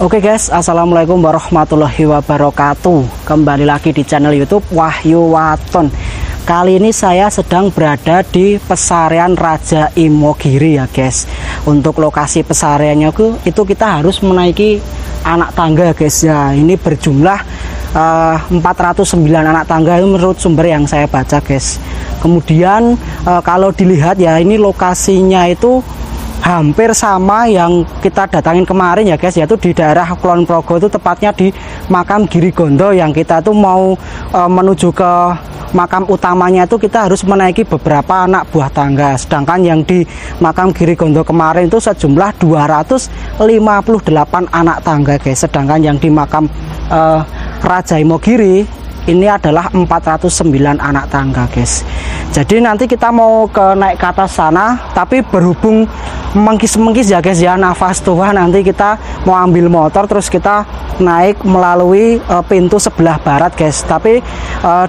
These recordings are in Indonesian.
Oke guys, assalamualaikum warahmatullahi wabarakatuh. Kembali lagi di channel YouTube Wahyu Waton. Kali ini saya sedang berada di Pesarian Raja Imogiri ya guys. Untuk lokasi pesariannya itu kita harus menaiki anak tangga guys ya. Ini berjumlah 409 anak tangga itu menurut sumber yang saya baca guys. Kemudian kalau dilihat ya, ini lokasinya itu hampir sama yang kita datangin kemarin ya guys, yaitu di daerah Kulon Progo, itu tepatnya di makam Giri Gondo. Yang kita tuh mau menuju ke makam utamanya itu kita harus menaiki beberapa anak buah tangga. Sedangkan yang di makam Giri Gondo kemarin itu sejumlah 258 anak tangga guys. Sedangkan yang di makam Raja Imogiri ini adalah 409 anak tangga guys. Jadi nanti kita mau naik ke atas sana, tapi berhubung mengkis-mengkis ya guys ya, nafas tua, nanti kita mau ambil motor terus kita naik melalui pintu sebelah barat guys. Tapi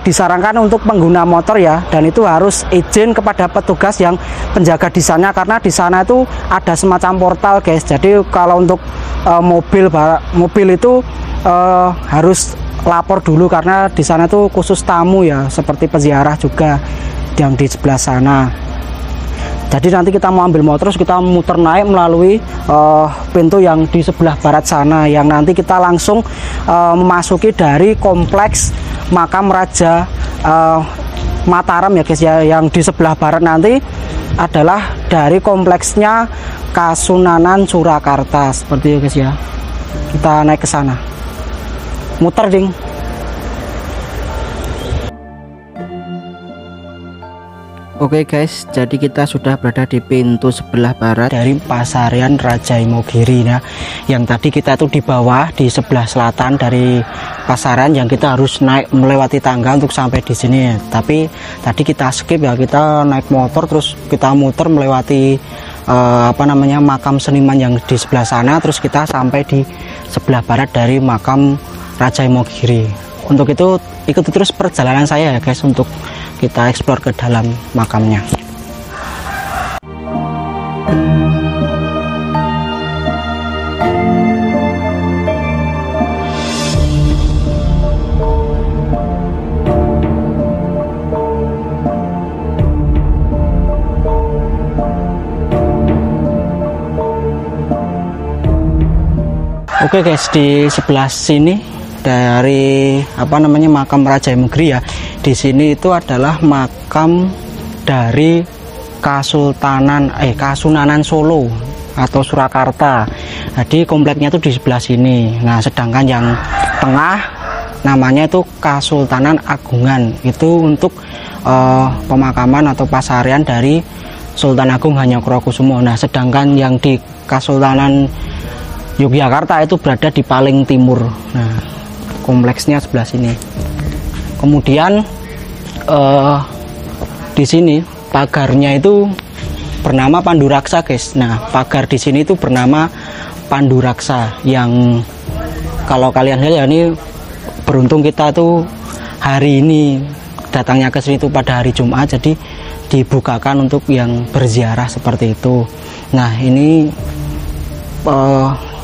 disarankan untuk pengguna motor ya, dan itu harus izin kepada petugas yang penjaga di sana, karena di sana itu ada semacam portal guys. Jadi kalau untuk mobil itu harus lapor dulu, karena di sana tuh khusus tamu ya, seperti peziarah juga yang di sebelah sana. Jadi nanti kita mau ambil motor terus kita muter naik melalui pintu yang di sebelah barat sana, yang nanti kita langsung memasuki dari kompleks makam Raja Mataram ya guys ya. Yang di sebelah barat nanti adalah dari kompleksnya Kasunanan Surakarta, seperti itu guys ya. Kita naik ke sana, muter ding. Oke guys, jadi kita sudah berada di pintu sebelah barat dari Pesarian Raja Imogiri ya. Yang tadi kita tuh di bawah di sebelah selatan dari Pesarian, yang kita harus naik melewati tangga untuk sampai di sini. Tapi tadi kita skip ya, kita naik motor terus kita muter melewati makam seniman yang di sebelah sana, terus kita sampai di sebelah barat dari makam Raja Imogiri. Untuk itu ikuti terus perjalanan saya ya guys, untuk kita eksplor ke dalam makamnya. Oke guys, di sebelah sini dari makam Raja Imogiri ya. Di sini itu adalah makam dari Kasunanan Solo atau Surakarta. Jadi kompleknya itu di sebelah sini. Nah, sedangkan yang tengah namanya itu Kasultanan Agungan. Itu untuk pemakaman atau pasarian dari Sultan Agung Hanyokrokusumo. Nah, sedangkan yang di Kasultanan Yogyakarta itu berada di paling timur. Nah, kompleksnya sebelah sini. Kemudian di sini pagarnya itu bernama Panduraksa guys. Nah, pagar di sini itu bernama Panduraksa, yang kalau kalian lihat ya, ini beruntung kita tuh hari ini datangnya ke sini tuh pada hari Jumat, jadi dibukakan untuk yang berziarah seperti itu. Nah, ini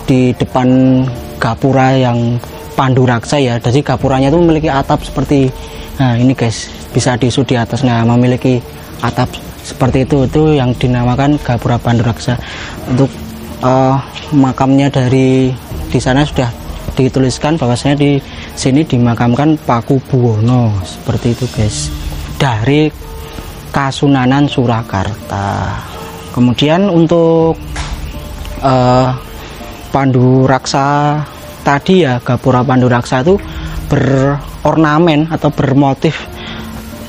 di depan gapura yang Panduraksa ya. Jadi gapuranya itu memiliki atap seperti, nah ini guys, bisa diisu di atas. Nah, memiliki atap seperti itu yang dinamakan gapura Panduraksa. Untuk makamnya di sana sudah dituliskan bahwasanya di sini dimakamkan Pakubuwono, seperti itu guys, dari Kasunanan Surakarta. Kemudian untuk Panduraksa tadi ya, gapura Panduraksa itu berornamen atau bermotif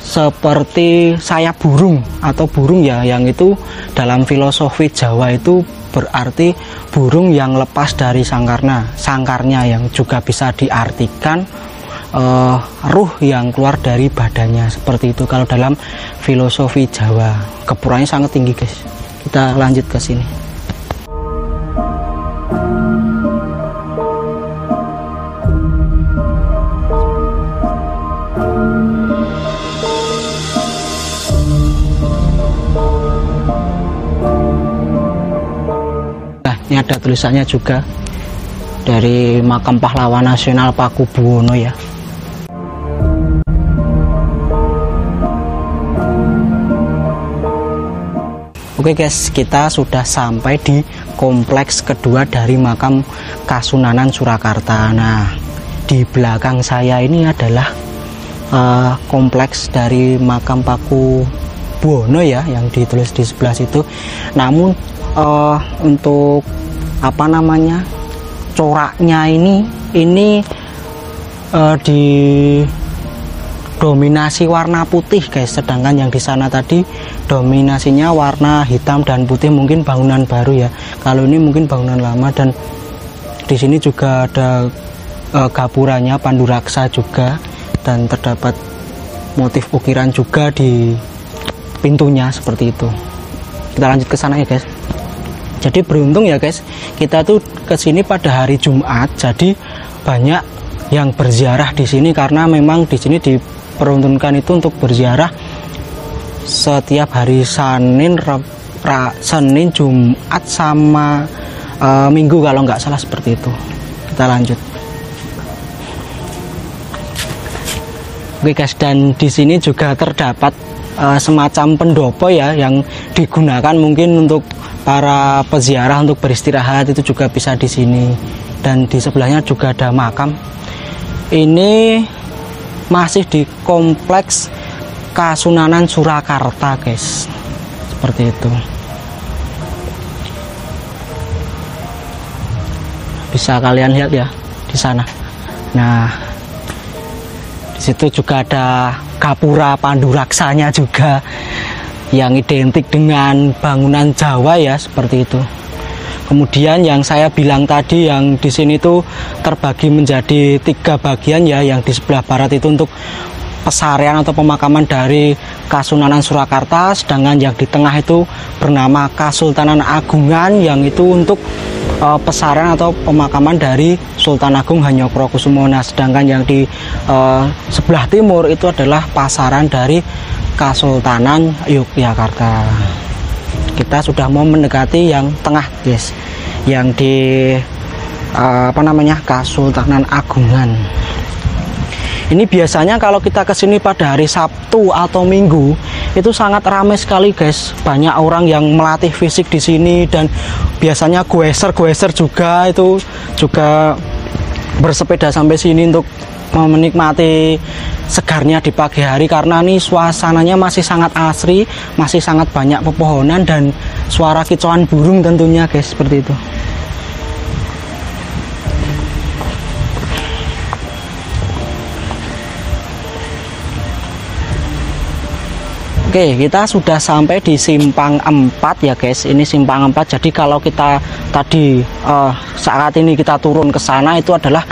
seperti sayap burung atau burung ya, yang itu dalam filosofi Jawa itu berarti burung yang lepas dari sangkarnya, yang juga bisa diartikan ruh yang keluar dari badannya, seperti itu kalau dalam filosofi Jawa. Gapuranya sangat tinggi guys. Kita lanjut ke sini. Ini ada tulisannya juga dari makam pahlawan nasional Pakubuwono ya. Oke guys, kita sudah sampai di kompleks kedua dari makam Kasunanan Surakarta. Nah, di belakang saya ini adalah kompleks dari makam Pakubuwono ya, yang ditulis di sebelah situ. Namun untuk apa namanya, coraknya ini dominasi warna putih guys, sedangkan yang di sana tadi dominasinya warna hitam dan putih, mungkin bangunan baru ya. Kalau ini mungkin bangunan lama, dan di sini juga ada gapuranya Panduraksa juga, dan terdapat motif ukiran juga di pintunya seperti itu. Kita lanjut ke sana ya guys. Jadi beruntung ya guys, kita tuh kesini pada hari Jumat, jadi banyak yang berziarah di sini karena memang di sini diperuntukkan itu untuk berziarah setiap hari Senin, Jumat sama Minggu kalau nggak salah seperti itu. Kita lanjut. Oke guys, dan di sini juga terdapat semacam pendopo ya, yang digunakan mungkin untuk para peziarah untuk beristirahat, itu juga bisa di sini. Dan di sebelahnya juga ada makam. Ini masih di kompleks Kasunanan Surakarta guys, seperti itu. Bisa kalian lihat ya di sana. Nah, di situ juga ada gapura Panduraksanya juga, yang identik dengan bangunan Jawa ya, seperti itu. Kemudian yang saya bilang tadi, yang di sini tuh terbagi menjadi 3 bagian ya, yang di sebelah barat itu untuk pesarian atau pemakaman dari Kasunanan Surakarta, sedangkan yang di tengah itu bernama Kasultanan Agungan, yang itu untuk pesarian atau pemakaman dari Sultan Agung Hanyokrokusumo. Nah, sedangkan yang di sebelah timur itu adalah pasaran dari Kasultanan Yogyakarta. Kita sudah mau mendekati yang tengah guys, yang di Kasultanan Agungan. Ini biasanya kalau kita kesini pada hari Sabtu atau Minggu itu sangat ramai sekali guys. Banyak orang yang melatih fisik di sini, dan biasanya goeser juga itu juga bersepeda sampai sini untuk menikmati segarnya di pagi hari, karena nih suasananya masih sangat asri, masih sangat banyak pepohonan dan suara kicauan burung tentunya guys, seperti itu. Oke, kita sudah sampai di simpang 4 ya guys. Ini simpang 4. Jadi kalau kita tadi saat ini kita turun ke sana, itu adalah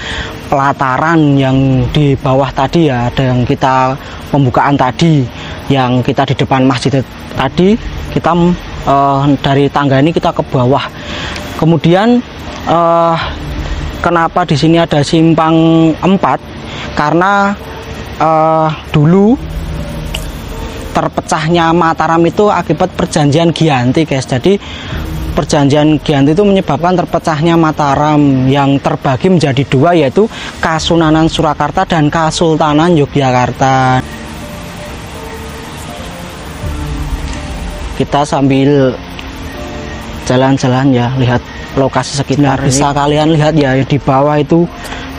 pelataran yang di bawah tadi ya. Ada yang kita pembukaan tadi, yang kita di depan masjid tadi. Kita dari tangga ini kita ke bawah. Kemudian kenapa di sini ada simpang 4? Karena dulu terpecahnya Mataram itu akibat perjanjian Giyanti guys. Jadi perjanjian Giyanti itu menyebabkan terpecahnya Mataram, yang terbagi menjadi 2, yaitu Kasunanan Surakarta dan Kasultanan Yogyakarta. Kita sambil jalan-jalan ya, lihat lokasi sekitar. Bisa kalian lihat ya, di bawah itu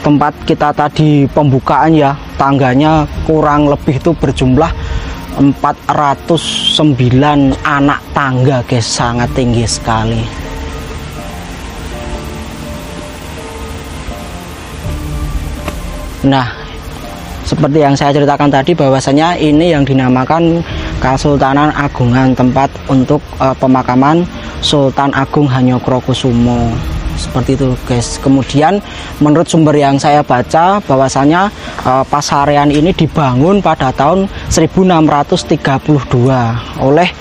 tempat kita tadi pembukaan ya, tangganya kurang lebih itu berjumlah 409 anak tangga guys, sangat tinggi sekali. Nah, seperti yang saya ceritakan tadi, bahwasanya ini yang dinamakan Kasultanan Agungan, tempat untuk pemakaman Sultan Agung Hanyokrokusumo. Seperti itu guys. Kemudian menurut sumber yang saya baca, bahwasanya pasarean ini dibangun pada tahun 1632 oleh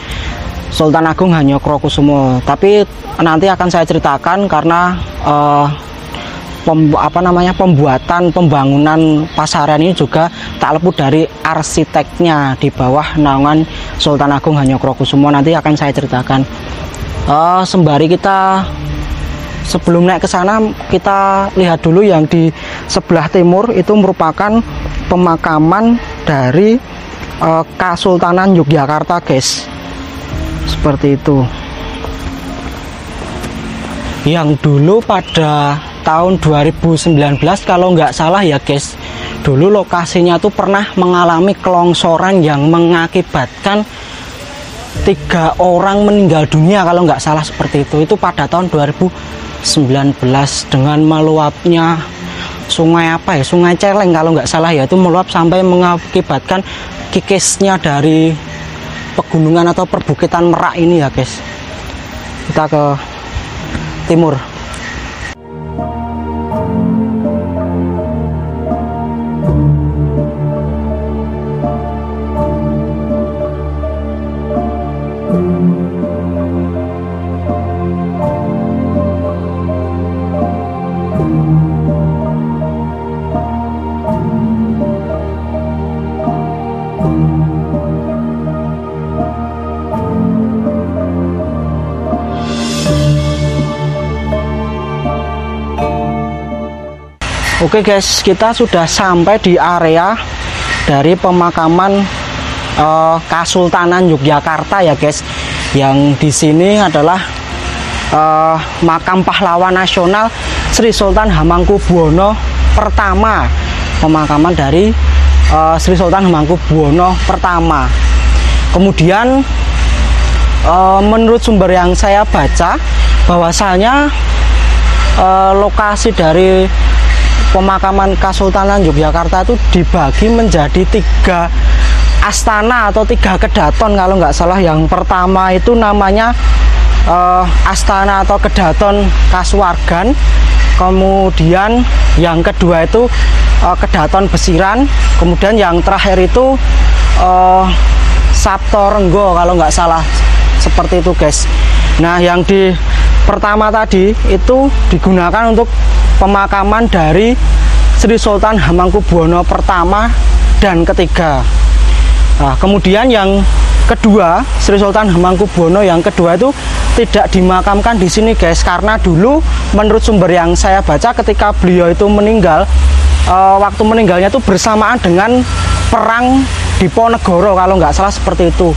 Sultan Agung Hanyokrokusumo. Tapi nanti akan saya ceritakan, karena pembangunan pasarean ini juga tak luput dari arsiteknya di bawah naungan Sultan Agung Hanyokrokusumo. Nanti akan saya ceritakan. Sembari kita sebelum naik ke sana kita lihat dulu yang di sebelah timur itu merupakan pemakaman dari Kesultanan Yogyakarta, guys. Seperti itu. Yang dulu pada tahun 2019 kalau nggak salah ya guys, dulu lokasinya tuh pernah mengalami kelongsoran yang mengakibatkan 3 orang meninggal dunia kalau nggak salah seperti itu pada tahun 2019 dengan meluapnya sungai apa ya, Sungai Celeng kalau nggak salah ya, itu meluap sampai mengakibatkan kikisnya dari pegunungan atau perbukitan Merak ini ya guys. Kita ke timur. Oke guys, kita sudah sampai di area dari pemakaman Kesultanan Yogyakarta ya guys. Yang di sini adalah makam pahlawan nasional Sri Sultan Hamengkubuwono pertama. Pemakaman dari Sri Sultan Hamengkubuwono pertama. Kemudian menurut sumber yang saya baca bahwasanya lokasi dari pemakaman Kesultanan Yogyakarta itu dibagi menjadi 3 astana atau 3 kedaton kalau nggak salah. Yang pertama itu namanya Astana atau Kedaton Kasuwargan. Kemudian yang kedua itu Kedaton Besiran. Kemudian yang terakhir itu Saptorenggo kalau nggak salah seperti itu guys. Nah yang di pertama tadi itu digunakan untuk pemakaman dari Sri Sultan Hamengkubuwono pertama dan ketiga. Nah, kemudian yang kedua, Sri Sultan Hamengkubuwono yang kedua itu tidak dimakamkan di sini guys, karena dulu menurut sumber yang saya baca ketika beliau itu meninggal, waktu meninggalnya itu bersamaan dengan perang Diponegoro kalau nggak salah seperti itu.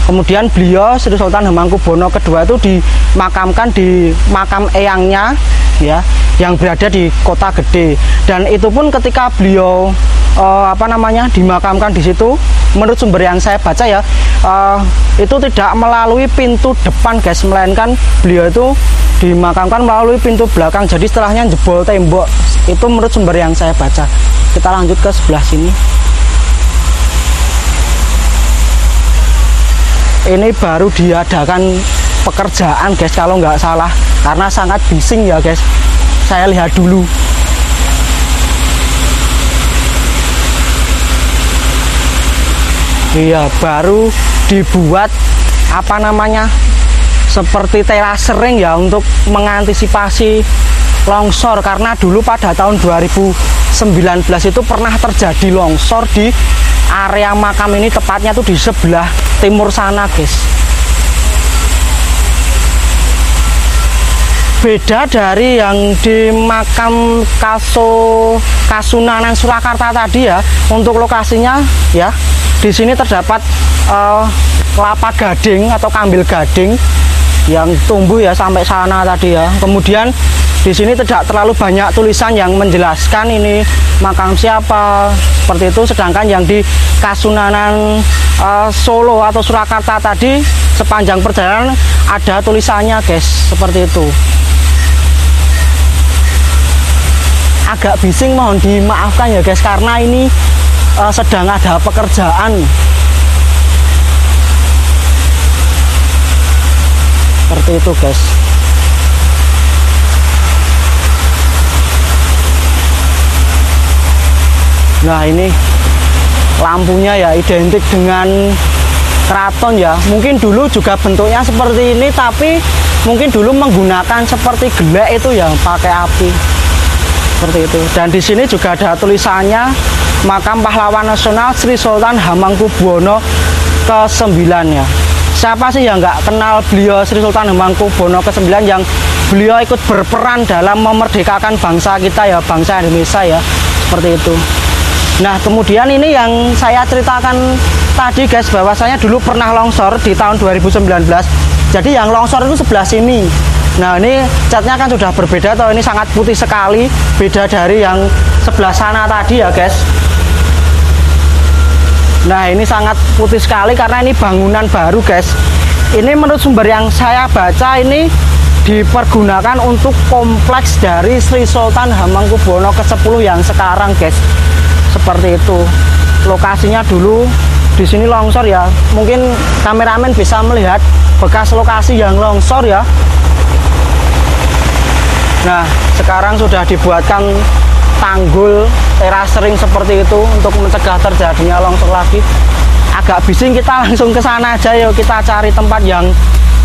Kemudian beliau Sri Sultan Hamengkubuwono kedua itu dimakamkan di makam eyangnya ya, yang berada di Kota Gede. Dan itu pun ketika beliau dimakamkan di situ, menurut sumber yang saya baca ya, itu tidak melalui pintu depan guys, melainkan beliau itu dimakamkan melalui pintu belakang. Jadi setelahnya jebol tembok. Itu menurut sumber yang saya baca. Kita lanjut ke sebelah sini. Ini baru diadakan pekerjaan guys kalau nggak salah, karena sangat bising ya guys. Saya lihat dulu. Iya, baru dibuat seperti terasering ya, untuk mengantisipasi longsor, karena dulu pada tahun 2019 itu pernah terjadi longsor di area makam ini, tepatnya tuh di sebelah timur sana guys. Beda dari yang di makam Kasunanan Surakarta tadi ya, untuk lokasinya ya, di sini terdapat kelapa gading atau kambil gading yang tumbuh ya sampai sana tadi ya. Kemudian di sini tidak terlalu banyak tulisan yang menjelaskan ini makam siapa seperti itu. Sedangkan yang di Kasunanan Solo atau Surakarta tadi, sepanjang perjalanan ada tulisannya guys, seperti itu. Agak bising, mohon dimaafkan ya guys, karena ini sedang ada pekerjaan. Seperti itu guys. Nah ini lampunya ya identik dengan keraton ya. Mungkin dulu juga bentuknya seperti ini, tapi mungkin dulu menggunakan seperti gelek itu ya, pakai api. Seperti itu. Dan di sini juga ada tulisannya, makam pahlawan nasional Sri Sultan Hamengkubuwono ke-9 ya. Siapa sih yang nggak kenal beliau Sri Sultan Hamengkubuwono ke-9 yang beliau ikut berperan dalam memerdekakan bangsa kita ya, bangsa Indonesia ya, seperti itu. Nah kemudian ini yang saya ceritakan tadi guys, bahwasanya dulu pernah longsor di tahun 2019. Jadi yang longsor itu sebelah sini. Nah ini catnya kan sudah berbeda, atau ini sangat putih sekali, beda dari yang sebelah sana tadi ya guys. Nah ini sangat putih sekali karena ini bangunan baru guys. Ini menurut sumber yang saya baca ini dipergunakan untuk kompleks dari Sri Sultan Hamengkubuwono ke-10 yang sekarang guys. Seperti itu. Lokasinya dulu di sini longsor ya. Mungkin kameramen bisa melihat bekas lokasi yang longsor ya. Nah, sekarang sudah dibuatkan tanggul terasering seperti itu untuk mencegah terjadinya longsor lagi. Agak bising, kita langsung ke sana aja yuk. Kita cari tempat yang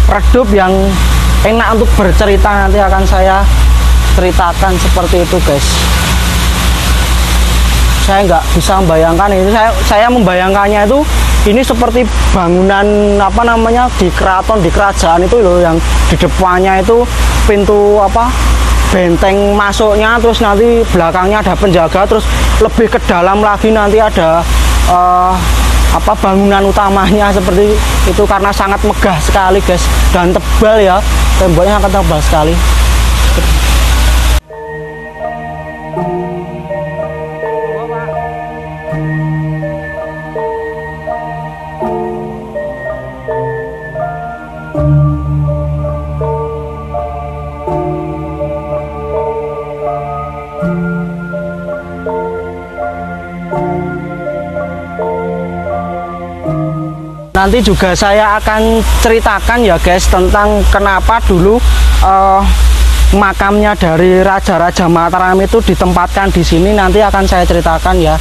redup, yang enak untuk bercerita. Nanti akan saya ceritakan seperti itu guys. Saya nggak bisa membayangkan ini. Saya membayangkannya itu ini seperti bangunan apa namanya di keraton, di kerajaan itu loh, yang di depannya itu pintu apa, benteng masuknya, terus nanti belakangnya ada penjaga, terus lebih ke dalam lagi nanti ada apa bangunan utamanya seperti itu, karena sangat megah sekali guys, dan tebal ya, temboknya sangat tebal sekali. Nanti juga saya akan ceritakan ya guys tentang kenapa dulu makamnya dari Raja-Raja Mataram itu ditempatkan di sini. Nanti akan saya ceritakan ya.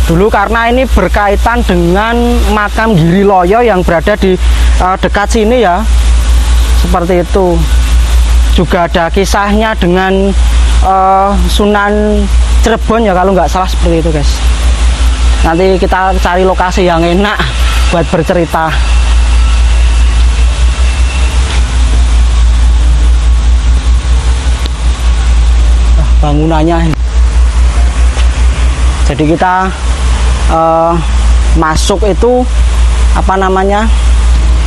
Dulu karena ini berkaitan dengan makam Giri Loyo yang berada di dekat sini ya. Seperti itu. Juga ada kisahnya dengan Sunan Cirebon ya kalau nggak salah, seperti itu guys. Nanti kita cari lokasi yang enak buat bercerita. Bangunannya. Jadi kita masuk itu apa namanya?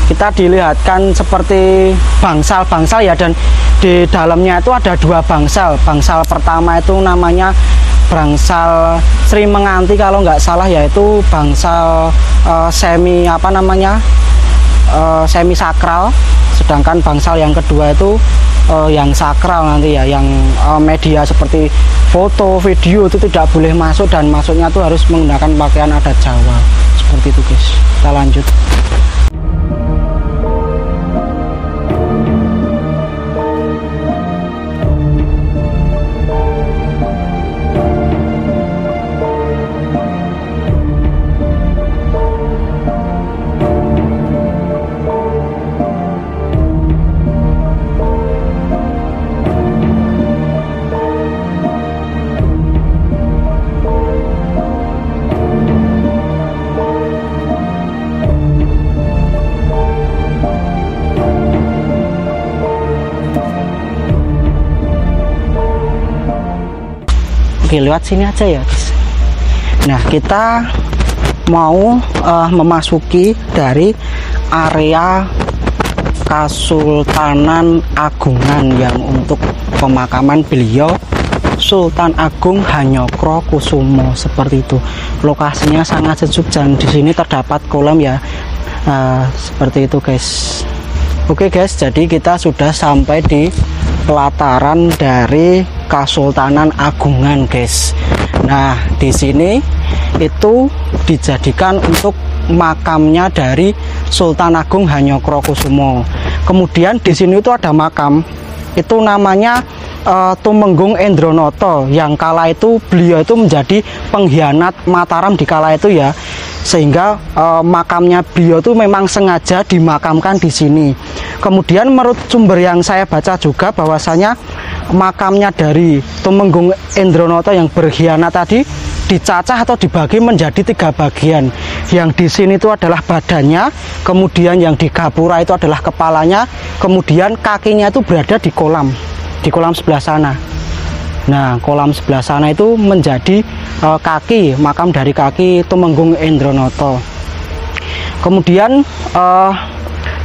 Kita dilihatkan seperti bangsal-bangsal ya, dan di dalamnya itu ada dua bangsal. Bangsal pertama itu namanya bangsal Sri Menganti kalau nggak salah, yaitu bangsal semi apa namanya semi sakral. Sedangkan bangsal yang kedua itu yang sakral nanti ya, yang media seperti foto, video itu tidak boleh masuk, dan masuknya tuh harus menggunakan pakaian adat Jawa. Seperti itu guys. Kita lanjut. Oke, lewat sini aja ya guys. Nah, kita mau memasuki dari area Kasultanan Agungan yang untuk pemakaman beliau Sultan Agung Hanyokrokusumo. Seperti itu. Lokasinya sangat sejuk dan di sini terdapat kolam ya. Seperti itu guys. Oke guys, jadi kita sudah sampai di pelataran dari Kasultanan Agungan guys. Nah, di sini itu dijadikan untuk makamnya dari Sultan Agung Hanyokrokusumo. Kemudian di sini itu ada makam, itu namanya Tumenggung Endronoto, yang kala itu beliau itu menjadi pengkhianat Mataram di kala itu ya, sehingga makamnya beliau itu memang sengaja dimakamkan di sini. Kemudian menurut sumber yang saya baca juga bahwasanya makamnya dari Tumenggung Endronoto yang berkhianat tadi dicacah atau dibagi menjadi 3 bagian. Yang di sini itu adalah badannya, kemudian yang di gapura itu adalah kepalanya, kemudian kakinya itu berada di kolam sebelah sana. Nah, kolam sebelah sana itu menjadi kaki, makam dari kaki Tumenggung Endronoto. Kemudian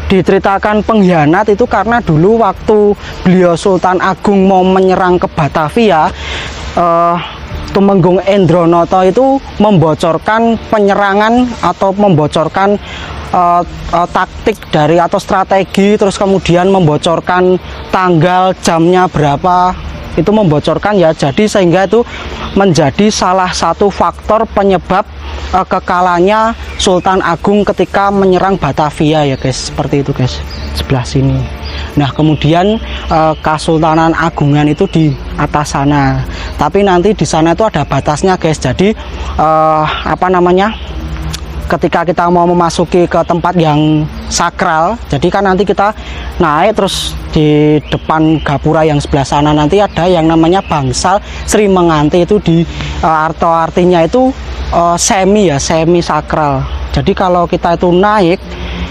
diceritakan pengkhianat itu karena dulu waktu beliau Sultan Agung mau menyerang ke Batavia, Tumenggung Endronoto itu membocorkan penyerangan atau membocorkan taktik dari atau strategi, terus kemudian membocorkan tanggal, jamnya berapa, itu membocorkan ya. Jadi sehingga itu menjadi salah satu faktor penyebab kekalahnya Sultan Agung ketika menyerang Batavia ya guys, seperti itu guys, sebelah sini. Nah, kemudian Kesultanan Agungan itu di atas sana, tapi nanti di sana itu ada batasnya guys. Jadi ketika kita mau memasuki ke tempat yang sakral, jadi kan nanti kita naik terus di depan gapura yang sebelah sana nanti ada yang namanya bangsal Sri Menganti, itu di artinya itu semi sakral. Jadi kalau kita itu naik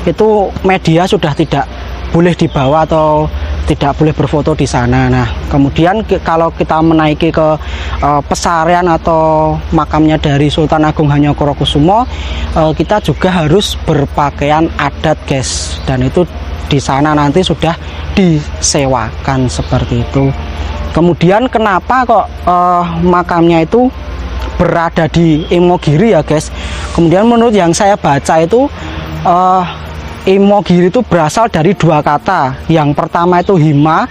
itu media sudah tidak boleh dibawa atau tidak boleh berfoto di sana. Nah, kemudian kalau kita menaiki ke pesarian atau makamnya dari Sultan Agung Hanyokrokusumo, kita juga harus berpakaian adat guys, dan itu di sana nanti sudah disewakan seperti itu. Kemudian kenapa kok makamnya itu berada di Imogiri ya guys? Kemudian menurut yang saya baca itu Imogiri itu berasal dari 2 kata. Yang pertama itu hima,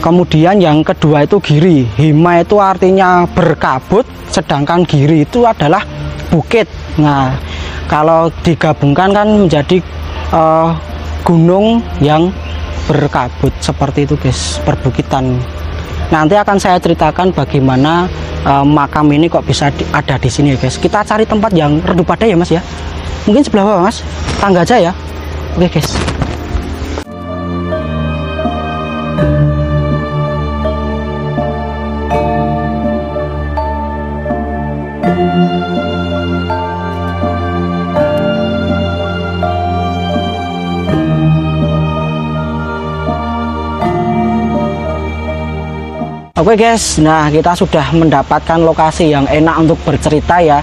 kemudian yang kedua itu giri. Hima itu artinya berkabut, sedangkan giri itu adalah bukit. Nah, kalau digabungkan kan menjadi gunung yang berkabut seperti itu guys, perbukitan. Nanti akan saya ceritakan bagaimana makam ini kok bisa ada di sini ya guys. Kita cari tempat yang redup pada ya mas ya. Mungkin sebelah bawah mas, tangga aja ya. Oke guys. Oke guys, nah kita sudah mendapatkan lokasi yang enak untuk bercerita ya.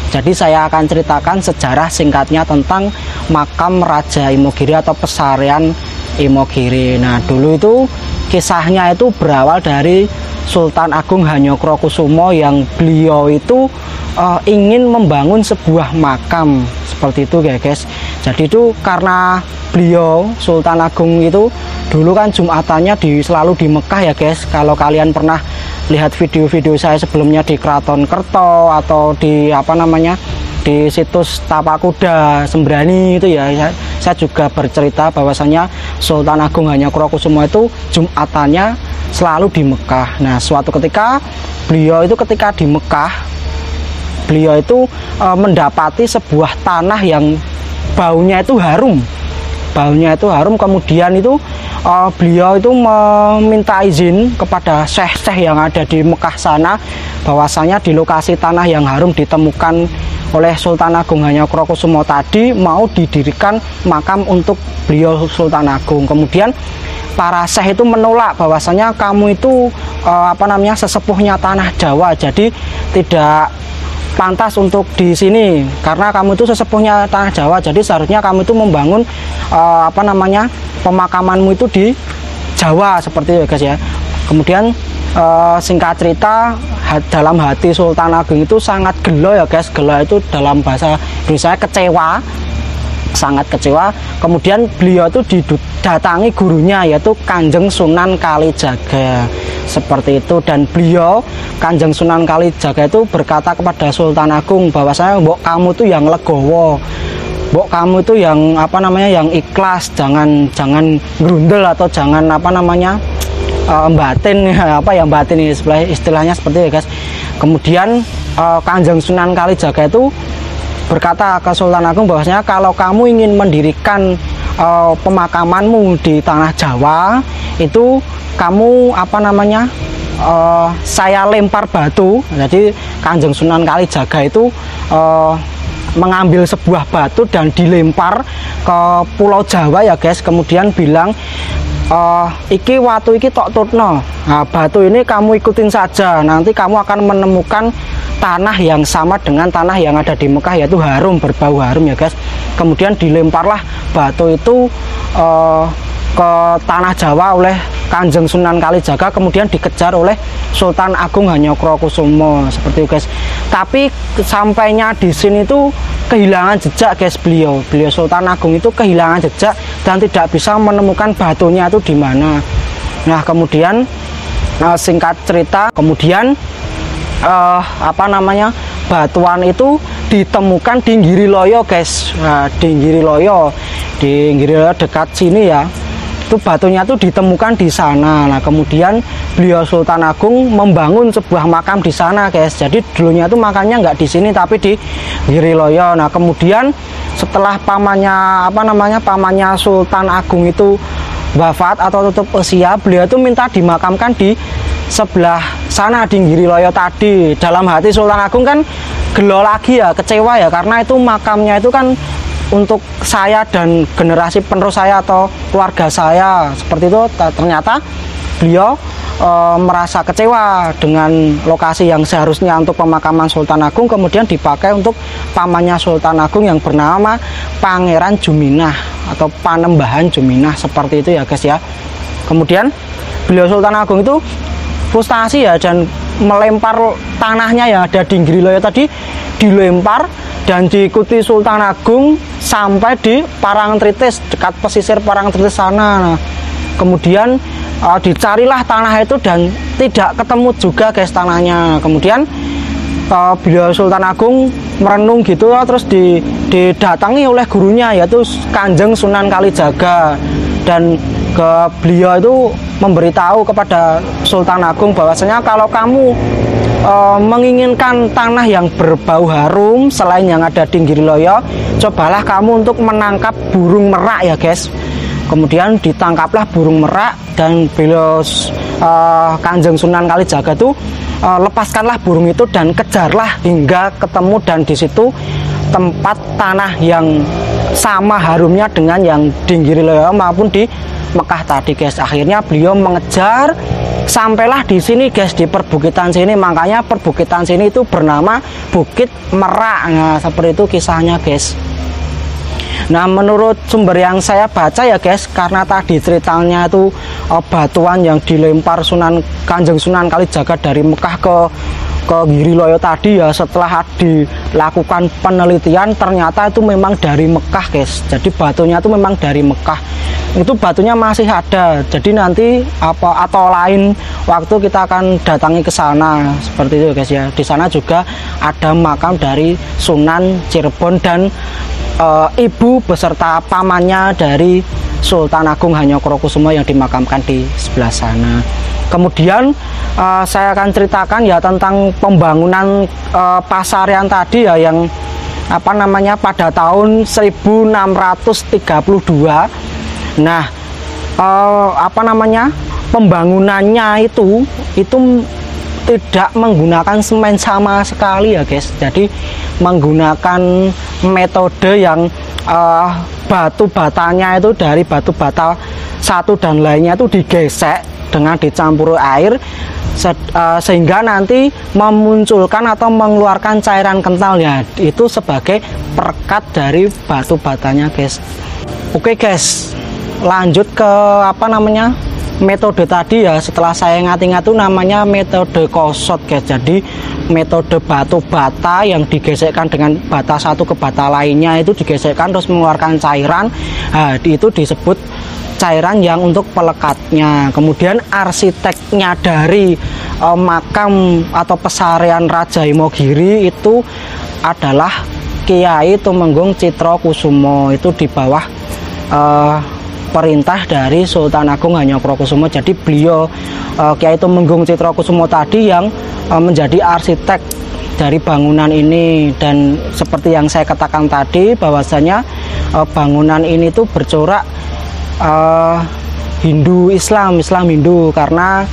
Jadi saya akan ceritakan sejarah singkatnya tentang makam Raja Imogiri atau pesarian Imogiri. Nah, dulu itu kisahnya itu berawal dari Sultan Agung Hanyokrokusumo yang beliau itu ingin membangun sebuah makam seperti itu ya guys. Jadi itu karena beliau Sultan Agung itu dulu kan jumatannya selalu di Mekah ya guys. Kalau kalian pernah lihat video-video saya sebelumnya di Keraton Kerto atau di di situs Tapakuda Sembrani itu ya, saya juga bercerita bahwasanya Sultan Agung Hanyokrokusumo itu jumatannya selalu di Mekah. Nah, suatu ketika beliau itu ketika di Mekah, beliau itu mendapati sebuah tanah yang baunya itu harum. Kemudian itu beliau itu meminta izin kepada syekh-syekh yang ada di Mekah sana bahwasanya di lokasi tanah yang harum ditemukan oleh Sultan Agung Hanyokrokusumo tadi mau didirikan makam untuk beliau Sultan Agung. Kemudian para syekh itu menolak bahwasanya kamu itu sesepuhnya tanah Jawa, jadi tidak pantas untuk di sini karena kamu itu sesepuhnya tanah Jawa, jadi seharusnya kamu itu membangun pemakamanmu itu di Jawa seperti itu guys ya. Kemudian singkat cerita, dalam hati Sultan Agung itu sangat gelo ya guys. Gelo itu dalam bahasa Indonesia kecewa, sangat kecewa. Kemudian beliau itu didatangi gurunya yaitu Kanjeng Sunan Kalijaga seperti itu, dan beliau Kanjeng Sunan Kalijaga itu berkata kepada Sultan Agung bahwasanya mbok kamu tuh yang legowo, mbok kamu itu yang yang ikhlas, jangan grundel atau jangan batin batin ini istilahnya seperti itu guys. Kemudian Kanjeng Sunan Kalijaga itu berkata ke Sultan Agung bahwasanya kalau kamu ingin mendirikan pemakamanmu di tanah Jawa itu kamu saya lempar batu. Jadi Kanjeng Sunan Kalijaga itu mengambil sebuah batu dan dilempar ke Pulau Jawa ya guys, kemudian bilang iki watu iki tok tutno. Nah, batu ini kamu ikutin saja, nanti kamu akan menemukan tanah yang sama dengan tanah yang ada di Mekah, yaitu harum, berbau harum ya guys. Kemudian dilemparlah batu itu ke tanah Jawa oleh Kanjeng Sunan Kalijaga, kemudian dikejar oleh Sultan Agung Hanyokrokusumo seperti itu guys. Tapi sampainya di sini itu kehilangan jejak guys, beliau Sultan Agung itu kehilangan jejak dan tidak bisa menemukan batunya itu di mana. Nah, kemudian singkat cerita, kemudian batuan itu ditemukan di Giriloyo guys. Nah, di Giriloyo dekat sini ya. Itu batunya itu ditemukan di sana. Nah, kemudian beliau Sultan Agung membangun sebuah makam di sana guys. Jadi dulunya itu makamnya nggak di sini tapi di Giriloyo. Nah, kemudian setelah pamannya Sultan Agung itu wafat atau tutup usia, beliau itu minta dimakamkan di sebelah sana di Giriloyo tadi. Dalam hati Sultan Agung kan gelo lagi ya, kecewa ya, karena itu makamnya itu kan untuk saya dan generasi penerus saya atau keluarga saya seperti itu. Ternyata beliau merasa kecewa dengan lokasi yang seharusnya untuk pemakaman Sultan Agung kemudian dipakai untuk pamannya Sultan Agung yang bernama Pangeran Juminah atau Panembahan Juminah seperti itu ya guys ya. Kemudian beliau Sultan Agung itu frustasi ya dan melempar tanahnya yang ada di Giriloyo tadi, dilempar dan diikuti Sultan Agung sampai di Parangtritis, dekat pesisir Parangtritis sana. Nah, kemudian dicarilah tanah itu dan tidak ketemu juga guys tanahnya. Kemudian beliau Sultan Agung merenung gitu, terus didatangi oleh gurunya yaitu Kanjeng Sunan Kalijaga, dan beliau itu memberitahu kepada Sultan Agung bahwasanya kalau kamu menginginkan tanah yang berbau harum selain yang ada di Giriloyo, cobalah kamu untuk menangkap burung merak ya guys. Kemudian ditangkaplah burung merak dan beliau Kanjeng Sunan Kalijaga itu lepaskanlah burung itu dan kejarlah hingga ketemu, dan di situ tempat tanah yang sama harumnya dengan yang di Giriloyo maupun di Mekah tadi guys. Akhirnya beliau mengejar sampailah di sini guys, di perbukitan sini, makanya perbukitan sini itu bernama Bukit Merak. Nah, seperti itu kisahnya guys. Nah, menurut sumber yang saya baca ya guys, karena tadi ceritanya itu batuan yang dilempar Kanjeng Sunan Kalijaga dari Mekah ke Giriloyo tadi ya, setelah dilakukan penelitian ternyata itu memang dari Mekah guys. Jadi batunya itu memang dari Mekah. Itu batunya masih ada. Jadi nanti atau lain waktu kita akan datangi ke sana seperti itu guys ya. Di sana juga ada makam dari Sunan Cirebon dan ibu beserta pamannya dari Sultan Agung Hanyokrokusumo yang dimakamkan di sebelah sana. Kemudian saya akan ceritakan ya tentang pembangunan Pasarian tadi ya, yang pada tahun 1632. Nah, pembangunannya itu tidak menggunakan semen sama sekali ya guys. Jadi menggunakan metode yang batu batanya itu dari batu bata satu dan lainnya itu digesek dengan dicampuri air sehingga nanti memunculkan atau mengeluarkan cairan kental ya, itu sebagai perekat dari batu batanya guys. Oke guys, lanjut ke metode tadi ya. Setelah saya ingat-ingat tuh namanya metode kosot guys. Jadi metode batu bata yang digesekkan dengan bata satu ke bata lainnya itu digesekkan terus mengeluarkan cairan. Nah, itu disebut cairan yang untuk pelekatnya. Kemudian arsiteknya dari makam atau pesarian Raja Imogiri itu adalah Kiai Tumenggung Citrakusumo. Itu di bawah perintah dari Sultan Agung Hanyokrokusumo. Jadi beliau Kiai Tumenggung Citrakusumo tadi yang menjadi arsitek dari bangunan ini. Dan seperti yang saya katakan tadi bahwasanya bangunan ini tuh bercorak Hindu Islam Hindu, karena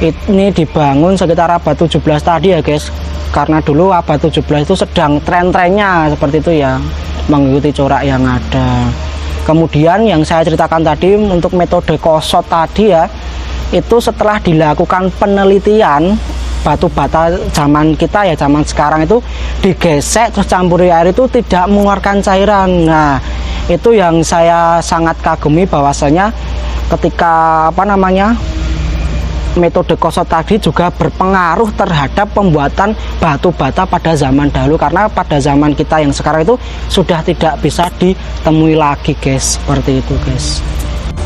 Ini dibangun sekitar abad 17 tadi ya guys, karena dulu abad 17 itu sedang tren-trennya seperti itu ya, mengikuti corak yang ada. Kemudian yang saya ceritakan tadi untuk metode kosot tadi ya, itu setelah dilakukan penelitian, batu bata zaman kita ya, zaman sekarang itu digesek terus campuri air itu tidak mengeluarkan cairan. Nah itu yang saya sangat kagumi, bahwasanya ketika metode kosot tadi juga berpengaruh terhadap pembuatan batu bata pada zaman dahulu, karena pada zaman kita yang sekarang itu sudah tidak bisa ditemui lagi guys, seperti itu guys.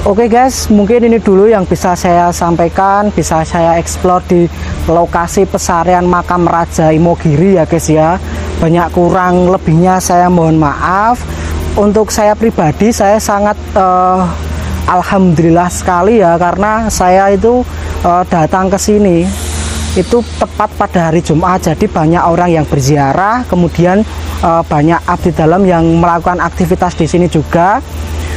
Oke guys, mungkin ini dulu yang bisa saya sampaikan, bisa saya eksplor di lokasi pesarian makam Raja Imogiri ya guys ya. Banyak kurang lebihnya saya mohon maaf. Untuk saya pribadi saya sangat alhamdulillah sekali ya, karena saya itu datang ke sini itu tepat pada hari Jumat, jadi banyak orang yang berziarah, kemudian banyak abdi dalam yang melakukan aktivitas di sini juga.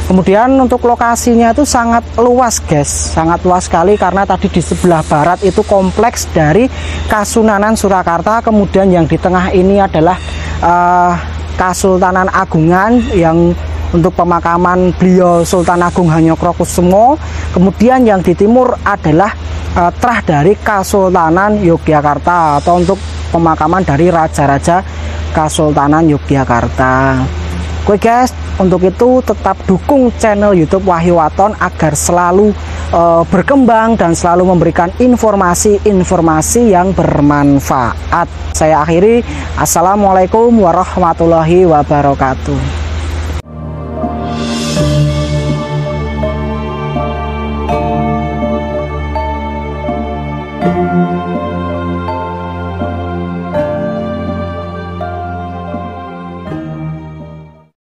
Kemudian untuk lokasinya itu sangat luas guys, sangat luas sekali, karena tadi di sebelah barat itu kompleks dari Kasunanan Surakarta, kemudian yang di tengah ini adalah Kasultanan Agungan yang untuk pemakaman beliau Sultan Agung Hanyokrokusumo. Kemudian yang di timur adalah trah dari Kasultanan Yogyakarta, atau untuk pemakaman dari raja-raja Kasultanan Yogyakarta. Oke guys, untuk itu tetap dukung channel YouTube Wahyu Waton agar selalu berkembang dan selalu memberikan informasi-informasi yang bermanfaat. Saya akhiri, assalamualaikum warahmatullahi wabarakatuh.